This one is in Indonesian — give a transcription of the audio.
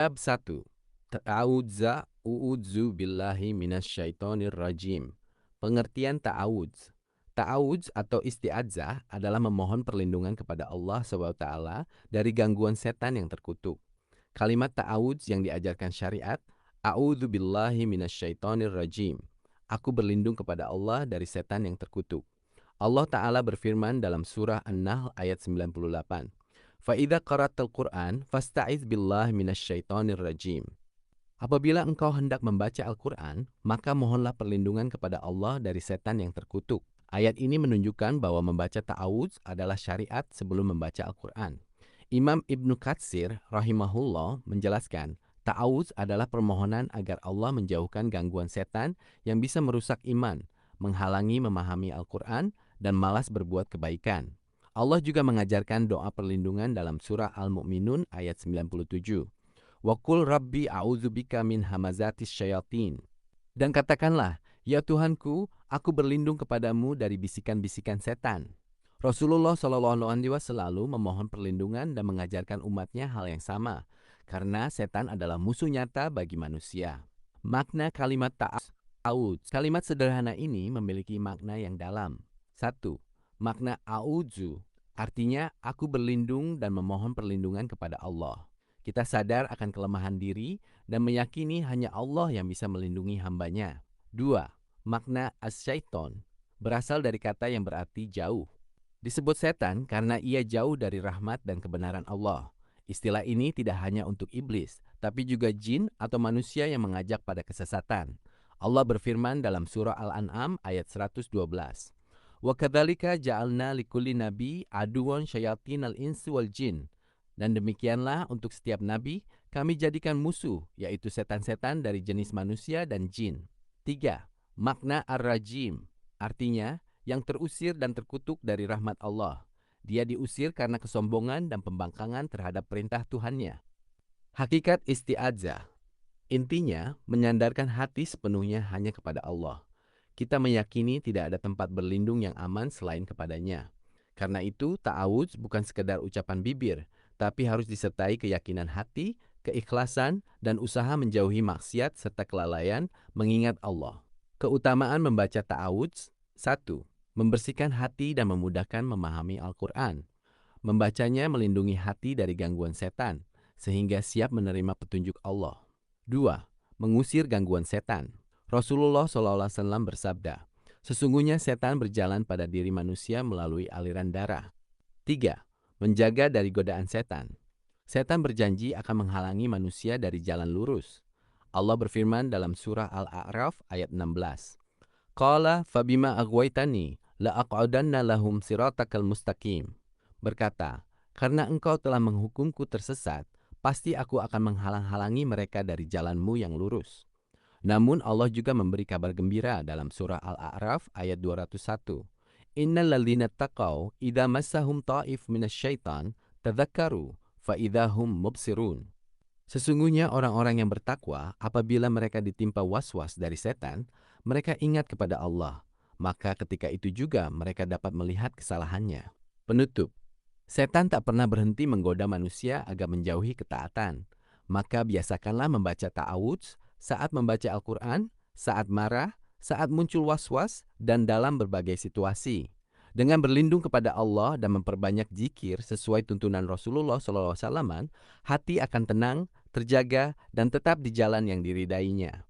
Bab 1. Ta'awudzu billahi minasyaitonir rajim. Pengertian ta'awudz. Ta'awudz atau isti'adzah adalah memohon perlindungan kepada Allah SWT dari gangguan setan yang terkutuk. Kalimat ta'awudz yang diajarkan syariat, A'udzu billahi minasyaitonir rajim. Aku berlindung kepada Allah dari setan yang terkutuk. Allah Ta'ala berfirman dalam surah An-Nahl ayat 98. Fa'idha qara'tal Qur'an, fasta'iz billahi minasyaitonir rajim. Apabila engkau hendak membaca Al-Quran, maka mohonlah perlindungan kepada Allah dari setan yang terkutuk. Ayat ini menunjukkan bahwa membaca ta'awudz adalah syariat sebelum membaca Al-Quran. Imam Ibnu Katsir rahimahullah menjelaskan, ta'awudz adalah permohonan agar Allah menjauhkan gangguan setan yang bisa merusak iman, menghalangi memahami Al-Quran, dan malas berbuat kebaikan. Allah juga mengajarkan doa perlindungan dalam surah Al-Mu'minun ayat 97. Wa qul rabbi a'udzubika min hamazatis syayatin. Dan katakanlah, ya Tuhanku, aku berlindung kepadamu dari bisikan-bisikan setan. Rasulullah SAW selalu memohon perlindungan dan mengajarkan umatnya hal yang sama, karena setan adalah musuh nyata bagi manusia. Makna kalimat ta'awudz. Kalimat sederhana ini memiliki makna yang dalam. 1. Makna a'udzu, artinya aku berlindung dan memohon perlindungan kepada Allah. Kita sadar akan kelemahan diri dan meyakini hanya Allah yang bisa melindungi hambanya. 2. Makna as-syaiton, berasal dari kata yang berarti jauh. Disebut setan karena ia jauh dari rahmat dan kebenaran Allah. Istilah ini tidak hanya untuk iblis, tapi juga jin atau manusia yang mengajak pada kesesatan. Allah berfirman dalam surah Al-An'am ayat 112. Wa kadzalika ja'alna likulli nabi aduwan syayatinal insi wal jin. Dan demikianlah untuk setiap nabi kami jadikan musuh, yaitu setan-setan dari jenis manusia dan jin. 3. Makna ar-rajim, artinya yang terusir dan terkutuk dari rahmat Allah. Dia diusir karena kesombongan dan pembangkangan terhadap perintah Tuhannya. Hakikat isti'adzah, intinya menyandarkan hati sepenuhnya hanya kepada Allah. Kita meyakini tidak ada tempat berlindung yang aman selain kepadanya. Karena itu, ta'awudz bukan sekedar ucapan bibir, tapi harus disertai keyakinan hati, keikhlasan, dan usaha menjauhi maksiat serta kelalaian mengingat Allah. Keutamaan membaca ta'awudz. 1. Membersihkan hati dan memudahkan memahami Al-Quran. Membacanya melindungi hati dari gangguan setan, sehingga siap menerima petunjuk Allah. 2. Mengusir gangguan setan. Rasulullah SAW bersabda, sesungguhnya setan berjalan pada diri manusia melalui aliran darah. 3. Menjaga dari godaan setan. Setan berjanji akan menghalangi manusia dari jalan lurus. Allah berfirman dalam surah Al-A'raf ayat 16. Qala fabima aghwaytani la'aq'udanna lahum siratakal mustaqim. Berkata, karena engkau telah menghukumku tersesat, pasti aku akan menghalang-halangi mereka dari jalanmu yang lurus. Namun Allah juga memberi kabar gembira dalam surah Al-A'raf ayat 201. Innal ladzina taqaw idza massahum ta'if minasyaitan tadzakkaru fa idzahum mubsirun. Sesungguhnya orang-orang yang bertakwa apabila mereka ditimpa was-was dari setan, mereka ingat kepada Allah, maka ketika itu juga mereka dapat melihat kesalahannya. Penutup. Setan tak pernah berhenti menggoda manusia agar menjauhi ketaatan. Maka biasakanlah membaca ta'awudz saat membaca Al-Quran, saat marah, saat muncul was-was, dan dalam berbagai situasi. Dengan berlindung kepada Allah dan memperbanyak zikir sesuai tuntunan Rasulullah SAW, hati akan tenang, terjaga, dan tetap di jalan yang diridainya.